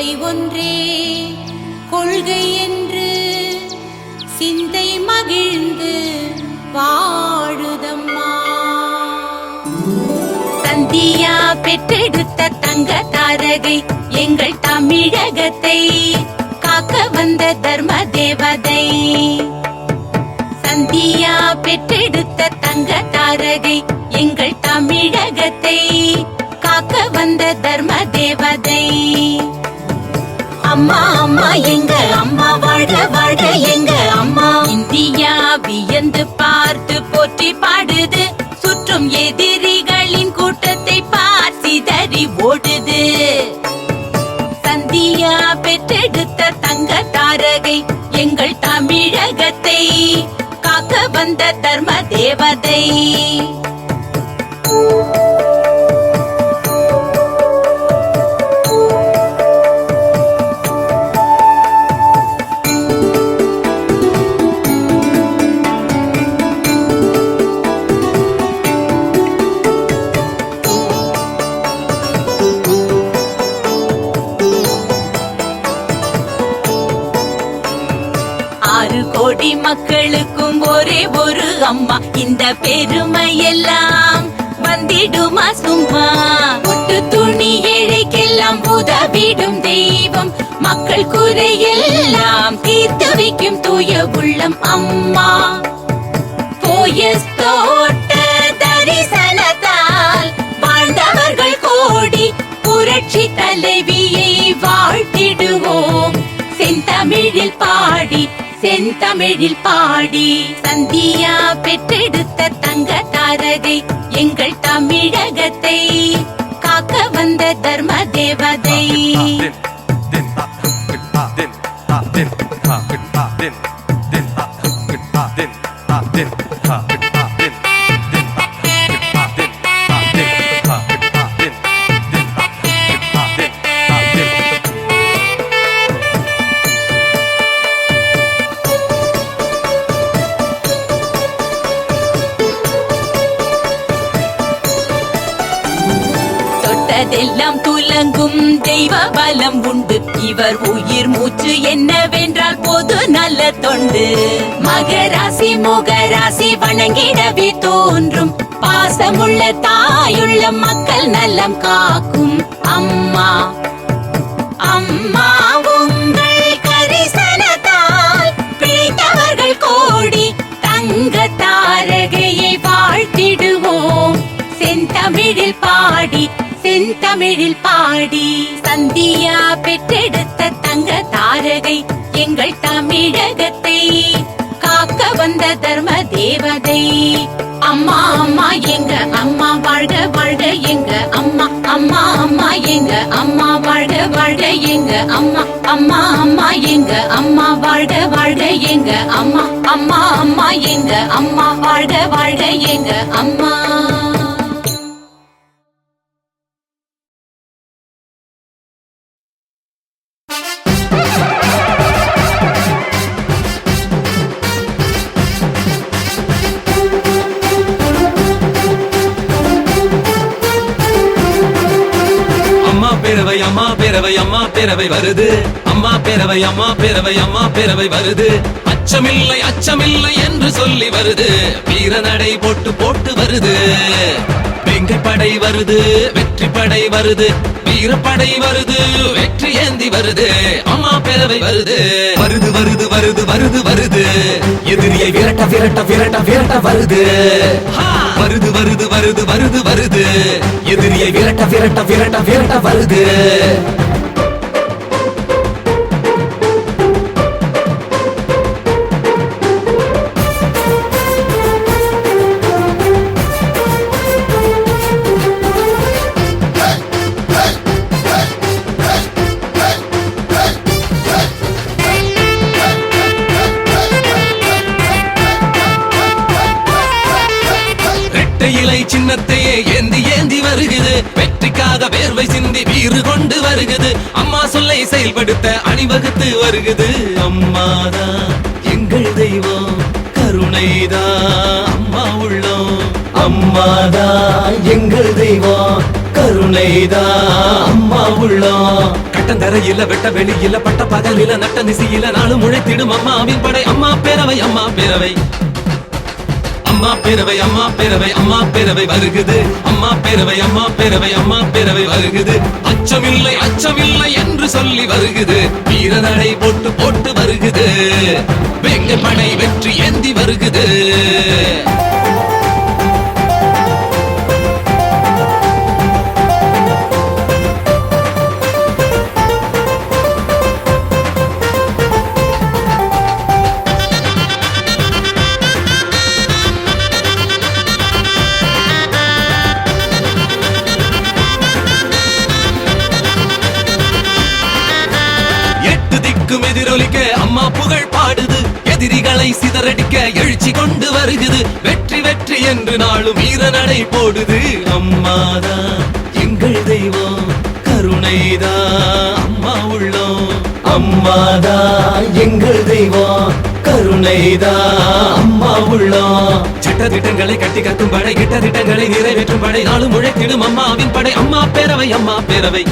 தந்தை ஒன்றே கொள்கை என்று சிந்தை மகிழ்ந்து வாழுதம்மா. சந்தியா பெற்றெடுத்த தங்க தாரகை எங்கள் தமிழகத்தை காக்க வந்த தர்ம தேவதை. சந்தியா பெற்றெடுத்த தங்க தாரகை எங்கள் தமிழகத்தை காக்க வந்த தர்ம தேவதை. அம்மா அம்மா எங்க அம்மா வாழ வாழ எங்க அம்மா. இந்தியா வியந்து பார்த்து போற்றி பாடுது, சுற்றும் எதிரிகளின் கூட்டத்தை பார்சிதறி ஓடுது. சந்தியா பெற்றெடுத்த தங்க தாரகை எங்கள் தமிழகத்தை காக்க வந்த தர்ம தேவதை. கோடி மக்களுக்கும் ஒரே ஒரு அம்மா, இந்த பெருமை எல்லாம் வந்திடுமா சும்மா. ஒட்டு துணி ஏழைக்கெல்லாம் உதவிடும் தெய்வம், மக்கள் குறையெல்லாம் தீர்த்து வைக்கும் தூய உள்ளம் அம்மா. போயஸ்தோட்ட தரிசனத்தால் வாழ்ந்தவர்கள் கோடி, புரட்சி தலைவியை வாழ்த்திடுவோம் செந்தமிழில் பாடி செந்தமிழில் பாடி. சந்தியா பெற்றெடுத்த தங்க தாரகை எங்கள் தமிழகத்தை காக்க வந்த தர்ம தேவதை. எல்லாம் துலங்கும் தெய்வ பலம் உண்டு, இவர் உயிர் மூச்சு என்னவென்றால் பொது நல்ல தொண்டு. மகராசி முகராசி வணங்கிடவே தோன்றும், பாசமுள்ள தாயுள்ள மக்கள் நலம் காக்கும் அம்மா. அம்மா உங்கள் கரிசனத்தால் பிழைத்தவர்கள் கோடி, தங்க தாரகையை வாழ்த்திடுவோம் செந்தமிழில் பாடி செந்தமிழில் பாடி. சந்தியா பெற்றெடுத்த தங்க தாரகை எங்கள் தமிழகத்தை காக்க வந்த தர்ம தேவதை. அம்மா அம்மா எங்க அம்மா வாழ்க வாழ்க எங்க அம்மா. அம்மா அம்மா எங்க அம்மா வாழ்க வாழ்க எங்க அம்மா. அம்மா அம்மா எங்க அம்மா வாழ்க வாழ்க எங்க அம்மா. அம்மா அம்மா எங்க அம்மா வாழ்க வாழ்க எங்க அம்மா. அம்மா பேரவை அம்மா பேரவை வருது, அம்மா பேரவை அம்மா பேரவை அம்மா பேரவை வருது. அச்சமில்லை அச்சமில்லை என்று சொல்லி வருது, வீர நடை போட்டு போட்டு வருது. வெங்கை படை வருது, வெற்றி படை வருது, வீரப்படை வருது, வெற்றி ஏந்தி வருது. அம்மா பேரவை வருது, வருது வருது வருது வருது வருது. எதிரியை விரட்ட விரட்ட விரட்ட விரட்ட வருது. வருது வருது வருது வருது வருது. எதிரியை விரட்ட விரட்ட விரட்ட விரட்ட வருது. சின்னத்தையே ஏந்தி ஏந்தி வருகிறது, வெற்றிக்காக வேர்வை சிந்தி வீறு கொண்டு வருகிறது. அம்மா சொல்லை செயல்படுத்த அணிவகுத்து வருகிறது. அம்மாதான் எங்கள் தெய்வம், கருணைதான் அம்மா உள்ளம். அம்மாதான் எங்கள் தெய்வம், கருணைதான் அம்மா உள்ளம். கட்டந்தரையில வெட்ட வெளியில பட்ட பகலில நட்ட நிசியில நாளும் உழைத்திடும் அம்மாவின் படை. அம்மா பேரவை அம்மா பேரவை அம்மா பேரவை அம்மா பேரவை அம்மா பேரவை வருகுது. அம்மா பேரவை அம்மா பேரவை அம்மா பேரவை வருகுது. அச்சமில்லை அச்சமில்லை என்று சொல்லி வருகுது. வீரநடை போட்டு போட்டு வருகுது. வெங்க படை வெற்றி ஏந்தி வருகுது. எதிரொலிக்க அம்மா புகழ் பாடுது. எதிரிகளை சிதறடிக்க எழுச்சி கொண்டு வருகுது. வெற்றி வெற்றி என்று நாளும் வீரநடை போடுது. அம்மாதான் எங்கள் தெய்வம், கருணைதான் அம்மா உள்ளம். அம்மாதான் எங்கள் தெய்வம், கருணைதான் அம்மா உள்ளம். சட்ட திட்டங்களை கட்டி கட்டும் படை, கிட்ட திட்டங்களை நிறைவேற்றும் படை. நாளும் உழைத்திடும் அம்மாவின் படை. அம்மா பேரவை அம்மா பேரவை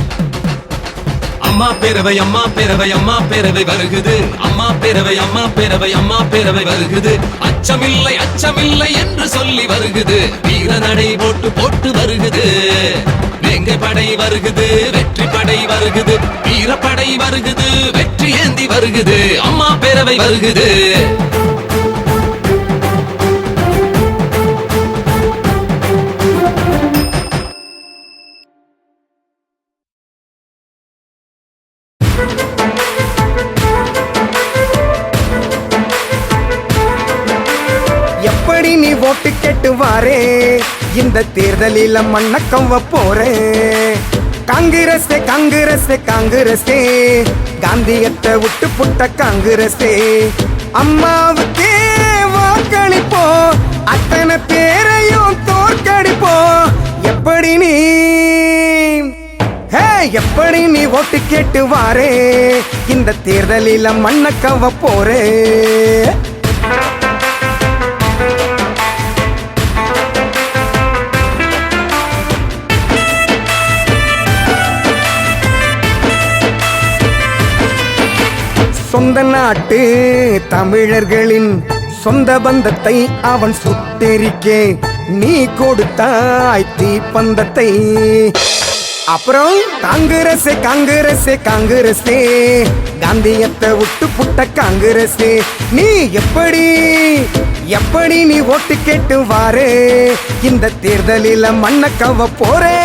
அம்மா பேரவை அம்மா பேரவை அம்மா பேரவை வருகுது. அம்மா பேரவை அம்மா பேரவை அம்மா பேரவை வருகுது. அச்சமில்லை அச்சமில்லை என்று சொல்லி வருகுது. வீரநடை போட்டு போட்டு வருகுது. வேங்கை படை வருகுது. வெற்றி படை வருகுது. வீரப்படை வருகுது. வெற்றி ஏந்தி வருகுது. அம்மா பேரவை வருகுது. எப்படி நீ ஓட்டு கேட்டு வாரே, இந்த தேர்தலில் மண்ணக்கம் போறே. காங்கிரஸே காங்கிரஸே காங்கிரஸே, காந்தியத்தை விட்டு புட்ட காங்கிரஸே. அம்மாவுக்கே வாக்களிப்போம், அத்தனை பேரையும் தோற்கடிப்போம். எப்படி நீ எப்படி நீ ஓட்டு கேட்டு வாரே, இந்த தேர்தலில் மண்ணக்கவ போறே. சொந்த நாட்டு தமிழர்களின் சொந்த பந்தத்தை அவன் சுட்டெரிக்கே நீ கொடுத்தாய் தீப்பந்தத்தை. அப்புறம் காங்கிரஸே காங்கிரஸே காங்கிரஸே, காந்தியத்தை விட்டு புட்ட காங்கிரஸே. நீ எப்படி எப்படி நீ ஓட்டு கேட்டு வாரே, இந்த தேர்தலில் மண்ணக்கவ போறே.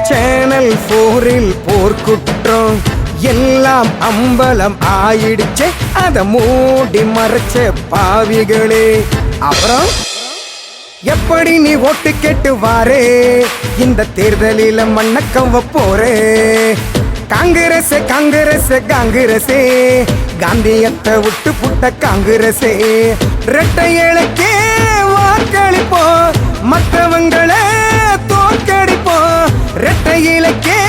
சேனல் 4 போர்க்குற்றம் எல்லாம் அம்பலம் ஆயிடுச்சே, அத மூடி மறைச்ச பாவிகளே. அப்புறம் எப்படி நீ ஓட்டு கேட்டு வாரே, இந்த தேர்தலில் மண்ணக்கவ போறே. காங்கிரஸே காங்கிரஸே காங்கிரஸே, காந்தியத்தை விட்டு புட்ட காங்கிரஸே. இரட்டை இலைக்கே வாக்களிப்போம், மற்றவங்களே தோற்கடிப்போம். இரட்டை இலைக்கே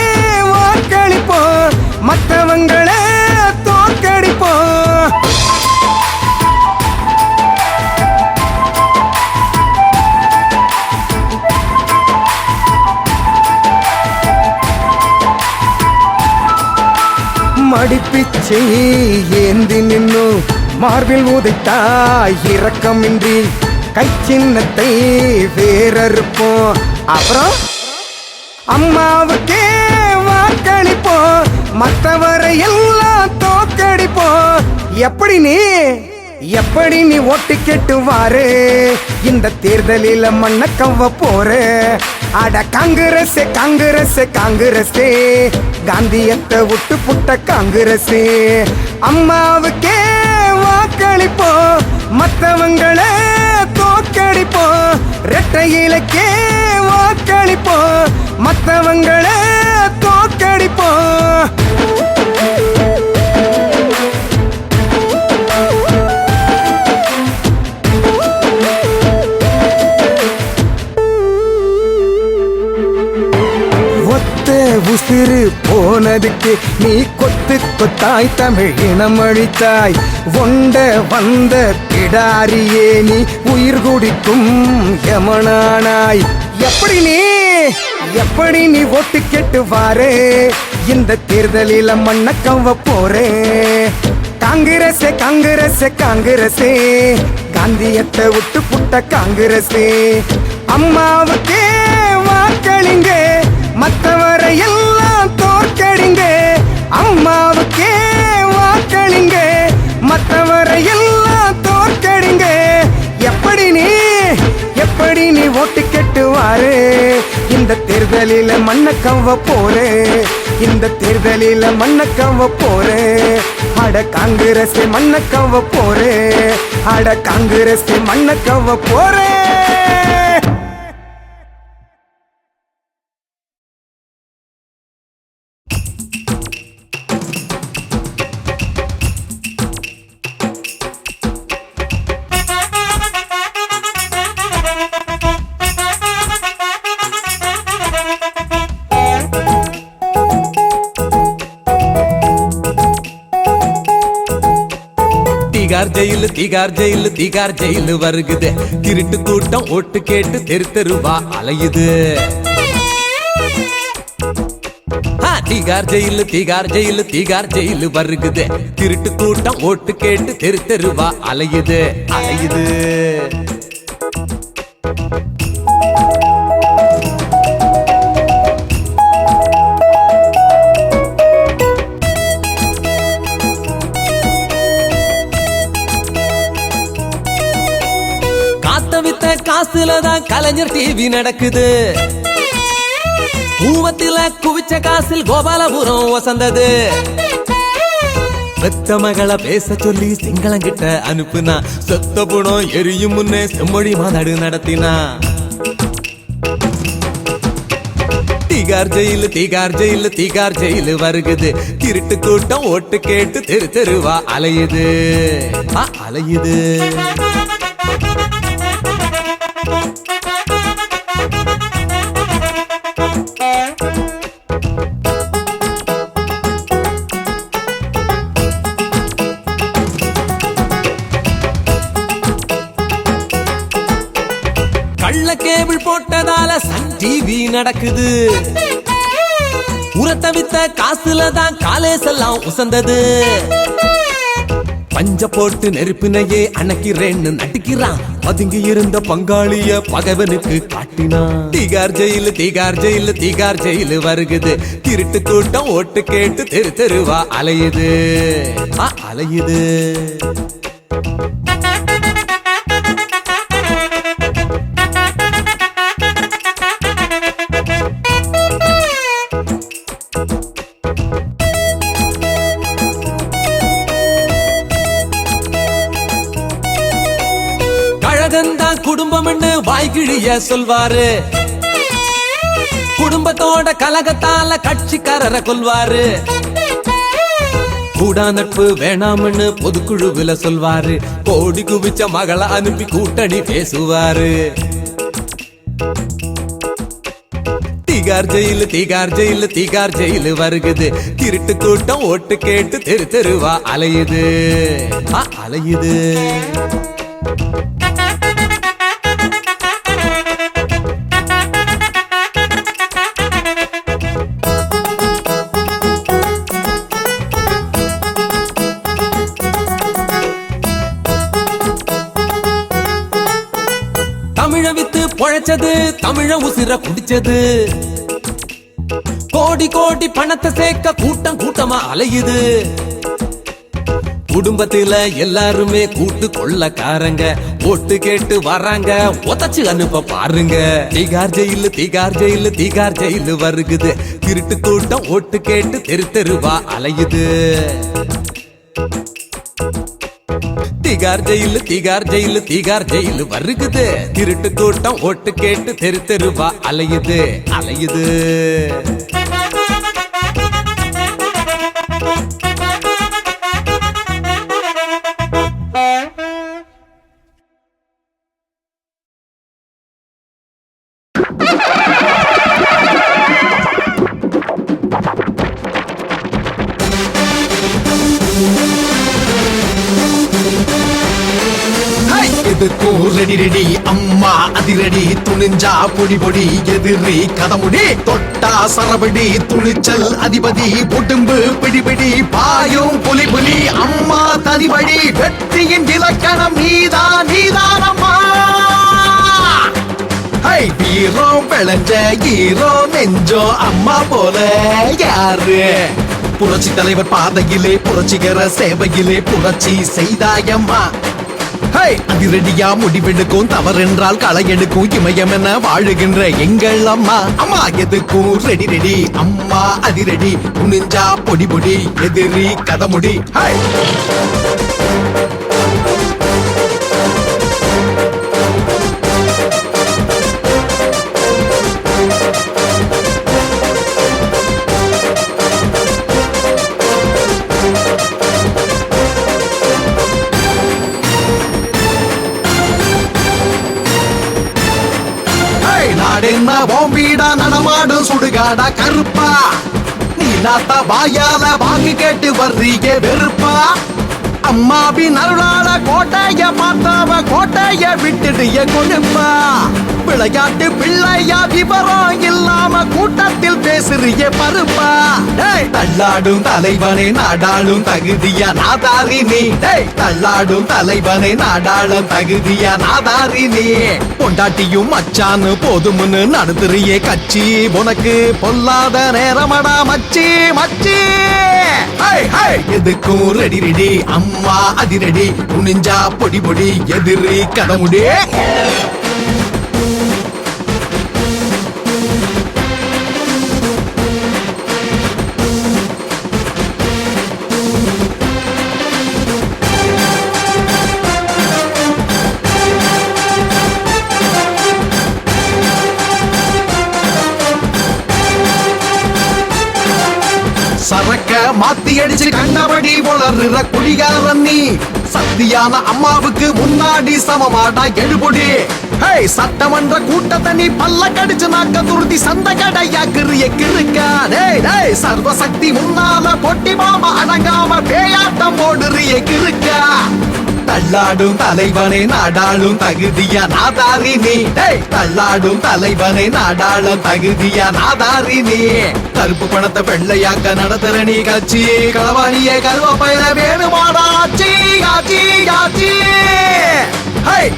வாக்களிப்போம், மற்றவங்களே தோற்கடிப்போம். மடிப்பிச்சை ஏந்தி நின்னு மார்பில் உதைத்தாய் இரக்கமின்றி, கை சின்னத்தை வேறறுப்போம். அப்புறம் அம்மாவுக்கே வாக்களிப்போம், மற்றவரை எல்லாம் தோற்கடிப்போம். எப்படி நீ ஓட்டு கேட்டு வாரே, இந்த தேர்தலில் மண்ணக்கவ போறே. அட காங்கிரஸே காங்கிரஸே காங்கிரஸே, காந்தியத்தை விட்டு புட்ட காங்கிரஸே. அம்மாவுக்கே வாக்களிப்போம், மற்றவங்களே தோற்கடிப்போம். இரட்டை இலைக்கே வாக்களிப்போம், மற்றவங்களே தோற்கடிப்போம். ஒத்த உசிறு போற போனதுக்கு நீ கொத்து கொத்தாய் தமிழ் இனம் அழித்தாய். ஒண்ட வந்த பிடாரியே நீ உயிர் குடிக்கும் யமனானாய். எப்படி நீ ஓட்டு கேட்டு வாரே, இந்த தேர்தலில மண்ண கவ்வ போறே. காங்கிரஸே காங்கிரஸே காங்கிரஸே, காந்தியத்தை விட்டு புட்ட காங்கிரஸே. அம்மாவுக்கே வாக்களிங்க, மற்றவரை எல்லாம் தோற்கடிங்க. அம்மாவுக்கே வாக்களிங்க, மற்றவரை எல்லாம் தோற்கடிங்க. எப்படி நீ ஓட்டு கெட்டுவாரு, இந்த தேர்தலில மண்ண கவ்வ போறே. இந்த தேர்தலில மண்ண கவ்வ போறே. அட காங்கிரஸ் மண்ண கவ்வ போறே. அட காங்கிரஸ் மண்ண கவ்வ போறே. தீகார் ஜெயிலு வருகுது. திருட்டு கூட்டம் ஓட்டு கேட்டு தெரு தெருவா அலையுது. தீகார் ஜெயிலு வருகுது. திருட்டு கூட்டம் ஓட்டு கேட்டு தெரு தெருவா அலையுது. காசுலதான் கலைஞர் டிவி நடக்குது. கூவத்தில குவிச்ச காசில் கோபாலபுரம் வசந்தது. பெத்த மகளை பேச சொல்லி சிங்களங்கிட்ட அனுப்புனா, சொத்த புணம் எரியும் முன்னே செம்மொழி மாநாடு நடத்தினா. தீகார் ஜெயிலு வருகுது. திருட்டு கூட்டம் ஓட்டு கேட்டு தெரு தெருவா அலையுது. கள்ள கேபிள் போட்டதால சன் டிவி நடக்குது. உரத்த வித்த காசுல தான் காலேஜ் எல்லாம் உசந்தது. பஞ்ச போட்டு நெருப்பினையே அணைக்கிறேன்னு நடிக்கிறான். பதுங்கி இருந்த பங்காளிய பகைவனுக்கு காட்டினான். தீகார் ஜெயிலு வருகுது. திருட்டு கூட்டம் ஓட்டு கேட்டு தெரு தெருவா அலையுது. கழகந்தான் குடும்பம்னு வாய்கிழிய சொல்வாரு. குடும்பத்தோட கலகத்தால கட்சிக்காரரை கொல்வாரு. கூடா நட்பு வேணாம்னு பொதுக்குழுவில சொல்வாரு. கோடி குவிச்ச மகளை அனுப்பி கூட்டணி பேசுவாரு. தீகார் ஜெயிலு வருகுது. திருட்டு கூட்டம் ஓட்டு கேட்டு தெரு தெருவா அலையுது. தமிழ வித்து பொழைச்சது, தமிழ உசிர குடிச்சது. கோடி கோடி பணத்தை சேர்க்க கூட்டம் கூட்டமா அலையுது. குடும்பத்தில எல்லாருமே கூட்டு கொள்ளக்காரங்க. ஓட்டு கேட்டு வராங்க, உதச்சு அனுப்ப பாருங்க. தீகார் ஜெயிலு வருகுது. திருட்டு கூட்டம் ஓட்டு கேட்டு தெரு தெருவா அலையுது. தீகார் ஜெயிலு வருகுது. திருட்டு கூட்டம் ஓட்டு கேட்டு தெரு தெருவா அலையுது. எதுக்கும் ரெடி ரெடி அம்மா அதிரடி துணிஞ்சா பொடி பொடி எதிரி கதமுடி தொட்டா சரபடி துணிச்சல் அதிபதி உடும்பு பிடிபிடி பாயும் புலி புலி அம்மா தனிவழி வெற்றியின் இலக்கணம் நீதானம்மா வீரம் விளைஞ்ச ஹீரோ நெஞ்சோ அம்மா போல யாரு புரட்சி தலைவர் பாதையிலே புரட்சிகர சேவையிலே புரட்சி செய்தாயம்மா அதிரடியா முடிவெடுக்கும் தவறென்றால் களை எடுக்கும் இமயம் என வாழுகின்ற எங்கள் அம்மா அம்மா எதுக்கும் ரெடி ரெடி அம்மா அதிரடி துணிஞ்சா பொடி பொடி எதிரி கதமுடி நாடென்ன போம்பீடா நடமாடும் சுடுகாடா கருப்பா நீ நாத்தா வாயால வாங்கி கேட்டு வர்றீங்க வெறுப்பா அம்மாவின் அருளால கோட்டைய பார்த்தாவ கோட்டைய விட்டுடு கொழுப்பா விளையாட்டு பிள்ளையா விவரம் இல்லாம கூட்டத்தில் பேசுறிய பருப்பா தள்ளாடும் தலைவனை நாடாளும் தகுதியா நாதாரி நீ தள்ளாடும் தலைவனை நாடாளும் தகுதியா நாதாரி நீ பொண்டாட்டியும் மச்சான்னு போதும்னு நடத்துறியே கட்சி உனக்கு பொல்லாத நேரமடா மச்சி மச்சி எதுக்கும் ரெடி ரெடி அம்மா அதிரடி துணிஞ்சா பொடி பொடி எதிரி கதமுடி சரக்க மாத்தி அடிச்சு கண்டபடி வளர்ற குடிகாரன் நீ சத்தியான அம்மாவுக்கு முன்னாடி சமமாடா எடுபொடி சட்டமன்ற கூட்டத்தை நீ பல்ல கடிச்சு நாக்க துருத்தி சந்த கடையாக்குறிய கிருக்கா சர்வசக்தி முன்னால பொட்டி மாமா அடங்காம பேயாட்டம் போடுறிய கிருக்கா தள்ளாடும் தலைவனை நாடாளும் தகுதியா நாதாரி நீ தள்ளாடும் தலைவனை நாடாளும் தகுதியா நாதாரி நீ கருப்பு பணத்தை வெள்ளையாக்க நடத்துற நீ கட்சி களவாணியே கருவ பயிர வேணுமாடா ஆச்சி ஆச்சி ஆச்சி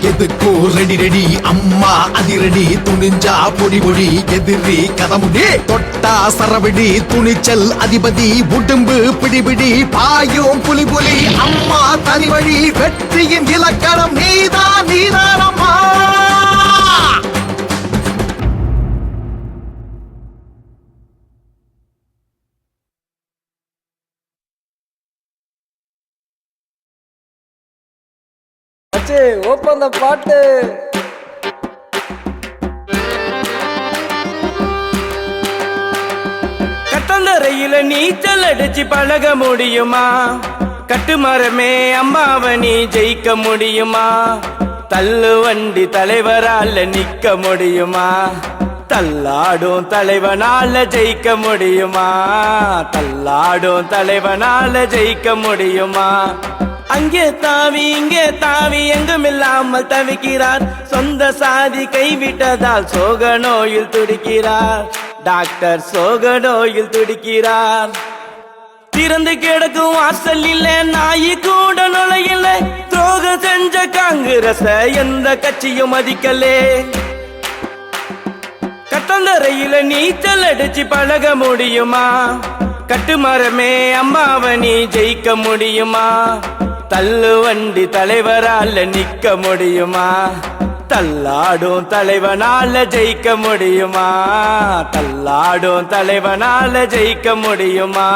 எதுக்கும் ரெடி ரெடி அம்மா அதிரடி துணிஞ்சா பொடி பொடி எதிரி கதமுடி தொட்டா சரவிடி துணிச்சல் அதிபதி உடும்பு பிடிபிடி பாயும் புலி புலி அம்மா தனிவழி வெற்றியின் இலக்கணம் நீதானம்மா ஓப்பன் பாட்டு கட்டந்தரையில நீச்சல் அடிச்சு பழக முடியுமா கட்டுமரமே அம்மாவை நீ ஜெயிக்க முடியுமா தள்ளு வண்டி தலைவரால நிக்க முடியுமா தள்ளாடும் தலைவனால ஜெயிக்க முடியுமா தள்ளாடும் தலைவனால ஜெயிக்க முடியுமா அங்கே தாவி இங்கே தாவி எங்குமில்லாமல் தவிக்கிறார் சொந்த சாதி கைவிட்டதால் சோக நோயில் துடிக்கிறார் டாக்டர் சோக நோயில் துடிக்கிறார் திறந்து கிடக்கும் வாசல் இல்ல நாயி கூட நுழையில துரோகம் செஞ்ச காங்கிரஸ எந்த கட்சியும் மதிக்கலே கட்டந்தரையில நீச்சல் அடிச்சு பழக முடியுமா கட்டுமரமே அம்மாவை நீ ஜெயிக்க முடியுமா தள்ளு வண்டி தலைவரால நிக்க முடியுமா தள்ளாடும் தலைவனால ஜெயிக்க முடியுமா தள்ளாடும் தலைவனால ஜெயிக்க முடியுமா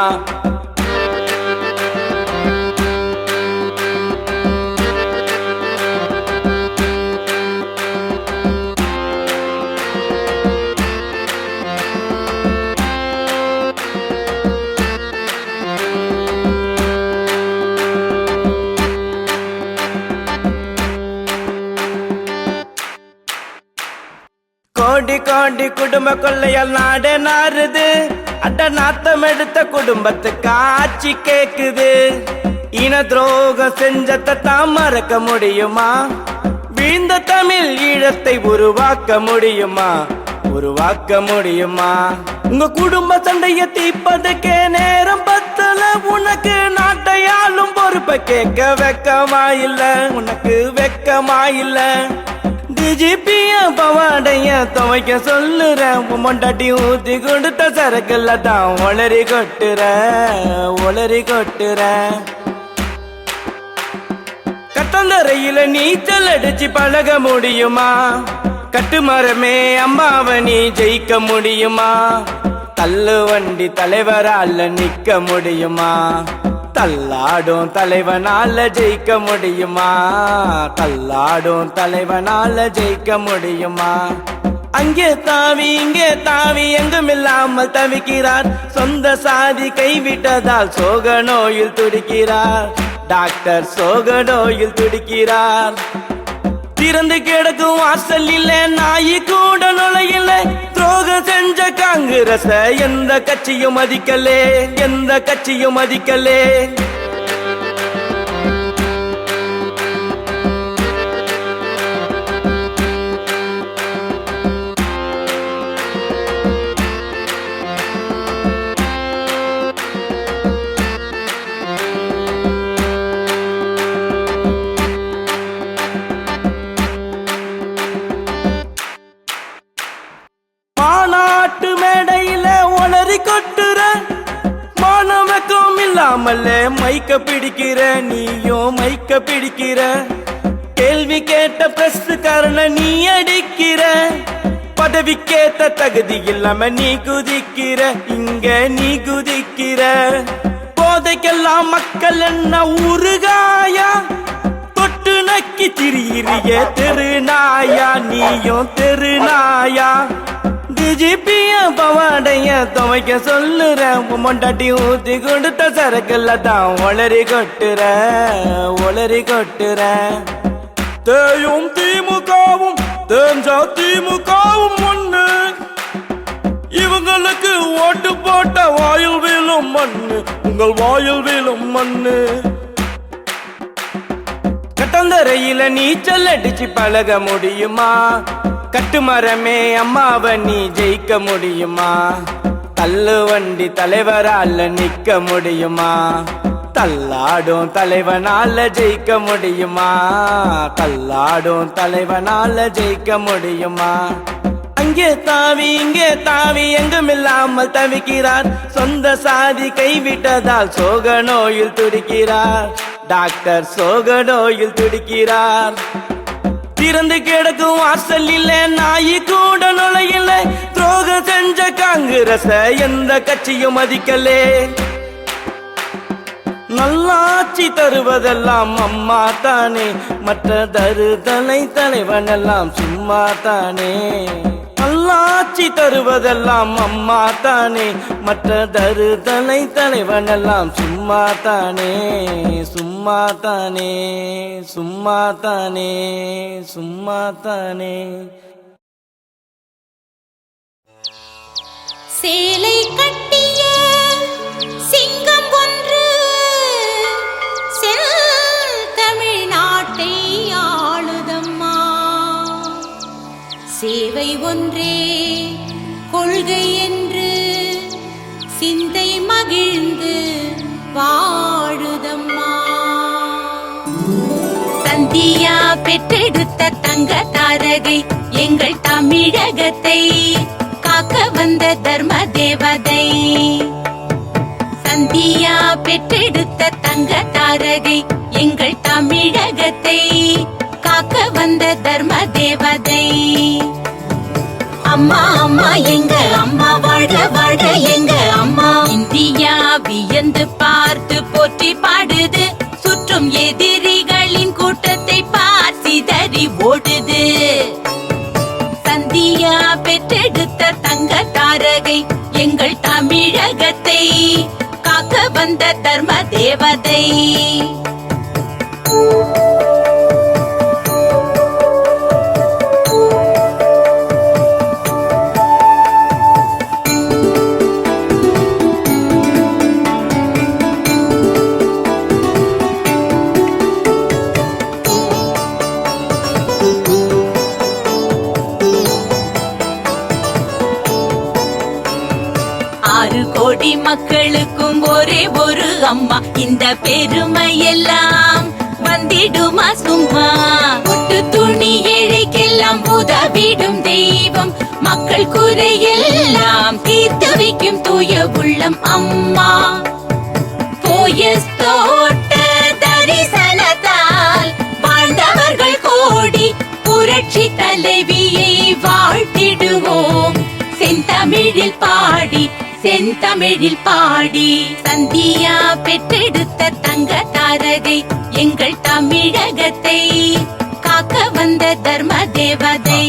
கோடி கோடி குடும்ப கொள்ளையால் நாடே நாறுது அட்ட நாத்தம் எடுத்த குடும்பத்துக்கு ஆட்சி கேக்குது இன துரோகம் செஞ்சதை தான் மறக்க முடியுமா இந்த தமிழ் ஈழத்தை உருவாக்க முடியுமா, உருவாக்க முடியுமா? உங்க குடும்ப சண்டைய தீப்பதுக்கே நேரம் பத்தல, உனக்கு நாட்டையாளும் பொறுப்பை கேட்க வெக்கமா இல்ல, உனக்கு வெக்கமா இல்ல? டிஜிபிய பவாடைய துவைக்க சொல்லுறேன், மொண்டாட்டி ஊத்தி கொடுத்த சரக்குல தான் ஒளரி கொட்டுற, ஒளரி கொட்டுற. கட்டந்தரையில நீச்சல் அடிச்சு பழக முடியுமா? கட்டுமரமே அம்மாவை நீ ஜெயிக்க முடியுமா? தள்ளு வண்டி தலைவரால நிக்க முடியுமா? தள்ளாடும் தலைவனால ஜெயிக்க முடியுமா? தள்ளாடும் தலைவனால ஜெயிக்க முடியுமா? அங்கே தாவி இங்கே தாவி எங்குமில்லாமல் தவிக்கிறார், சொந்த சாதி கைவிட்டதால் சோக நோயில் துடிக்கிறார், டாக்டர் சோக நோயில் துடிக்கிறார். திறந்து கிடக்கும் வாசல் இல்ல, நாயி கூட நுழையில, துரோகம் செஞ்ச காங்கிரஸ எந்த கட்சியும் மதிக்கலே, எந்த கட்சியும் மதிக்கலே. மாநாட்டு மேடையில ஒளரி கொட்டுற, மாணவக்கம் இல்லாமல்ல மைக்க பிடிக்கிற, நீயும் மைக்க பிடிக்கிற. கேள்வி கேட்ட பிரஸ் காரண நீ அடிக்கிற, பதவிக்கேத்த தகுதி இல்லாம நீ குதிக்கிற, இங்க நீ குதிக்கிற. போதைக்கெல்லாம் மக்கள் என்ன ஊறுகாயா, தொட்டு நக்கி திரியிறிய தெருநாயா, நீயும் தெருநாயா. டிஜிபிய பவாடைய துவைக்க சொல்லுறேன், மொண்டாட்டி ஊத்தி கொடுத்த சரக்குல தான் ஒளரி கொட்டுற, ஒளரி கொட்டுற. தேயும் திமுகவும் தேஞ்சா திமுகவும் ஒண்ணு, இவங்களுக்கு ஓட்டு போட்ட வாயில் வீழும் மண்ணு, உங்கள் வாயில் வீழும் மண்ணு. கட்டந்தரையில நீச்சல் அடிச்சு பழக முடியுமா? கட்டுமரமே அம்மாவை நீ ஜெயிக்க முடியுமா? தள்ளு வண்டி தலைவரால நிக்க முடியுமா? தள்ளாடும் தலைவனால ஜெயிக்க முடியுமா? தள்ளாடும் தலைவனால ஜெயிக்க முடியுமா? அங்கே தாவி இங்கே தாவி எங்குமில்லாமல் தவிக்கிறார், சொந்த சாதி கைவிட்டதால் சோக நோயில் துடிக்கிறார், டாக்டர் சோக நோயில் துடிக்கிறார். திறந்து கிடக்கும் வாசல் இல்ல, நாயி கூட நுழையில, துரோகம் செஞ்ச காங்கிரஸ எந்த கட்சியும் மதிக்கலே. நல்லாட்சி தருவதெல்லாம் அம்மா தானே, மற்ற தருதலை தலைவனெல்லாம் சும்மா தானே. நல்லாட்சி தருவதெல்லாம் அம்மா தானே, மற்ற தருதலை தலைவனெல்லாம் சும்மா தானே, சும்மா தானே, சும்மா தானே, சும்மா தானே. சேலை கட்டிய சிங்கம் ஒன்று தமிழ்நாட்டை ஆளுதம்மா, சேவை ஒன்றே கொள்கை என்று சிந்தை மகிழ்ந்து வாழுதம்மா. சந்தியா பெற்றெடுத்த தங்க தாரகை எங்கள் தமிழகத்தை காக்க வந்த தர்ம தேவதை. சந்தியா பெற்றெடுத்த தங்க தாரகை எங்கள் தமிழகத்தை காக்க வந்த தர்ம தேவதை. அம்மா அம்மா எங்க அம்மா, வாழ்க வாழ்க எங்க அம்மா. இந்தியா வியந்து பார்த்து போற்றி பாடுது, சுற்றும் எதிரிகளின் கூட்டத்தை பார்சிதறி ஓடுது. சந்தியா பெற்றெடுத்த தங்க தாரகை எங்கள் தமிழகத்தை காக்க வந்த தர்ம தேவதை. மக்களுக்கும் ஒரே ஒரு அம்மா. இந்த பெருமை எல்லாம் வந்திடுமா சும்மா? ஒட்டு துணி ஏழைக்கெல்லாம் உதவிடும் தெய்வம், மக்கள் குறையெல்லாம் தீர்த்து வைக்கும் தூய உள்ளம் அம்மா. போயஸ் தோட்ட தரிசனத்தால் வாழ்ந்தவர்கள் கோடி, புரட்சி தலைவியை வாழ்த்திடுவோம் செந்தமிழில் பாடி, செந்தமிழில் பாடி. சந்தியா பெற்றெடுத்த தங்க தாரகை எங்கள் தமிழகத்தை காக்க வந்த தர்ம தேவதை.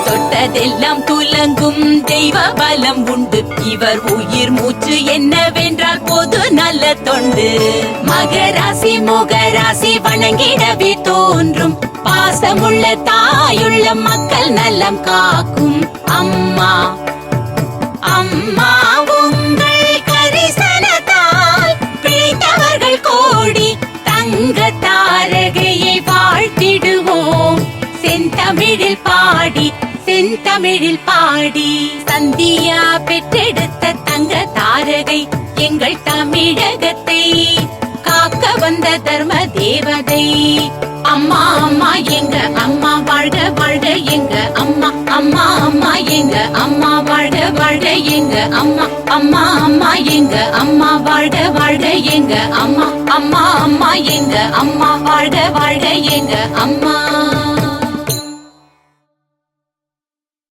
தொட்டதெல்லாம் துலங்கும் தெய்வ பலம் உண்டு. இவர் உயிர் மூச்சு என்னவென்றால் பொது நல்ல தொண்டு. மகராசி முகராசி வணங்கிடவே தோன்றும், பாசமுள்ள தாயுள்ள மக்கள் நலம் காக்கும் அம்மா. அம்மா உங்கள் கரிசனத்தால் பிழைத்தவர்கள் கோடி, தங்க தாரகையை வாழ்த்திடுவோம் செந்தமிழில் பாடி, செந்தமிழில் பாடி. சந்தியா பெற்றெடுத்த தங்க தாரகை எங்கள் தமிழகத்தை காக்க வந்த தர்ம தேவதை. அம்மா அம்மா எங்க அம்மா வாழ்க வாழ்க எங்க அம்மா. அம்மா அம்மா எங்க அம்மா வாழ்க வாழ்க எங்க அம்மா. அம்மா அம்மா எங்க அம்மா வாழ்க வாழ்க எங்க அம்மா. அம்மா அம்மா எங்க அம்மா வாழ்க வாழ்க எங்க அம்மா.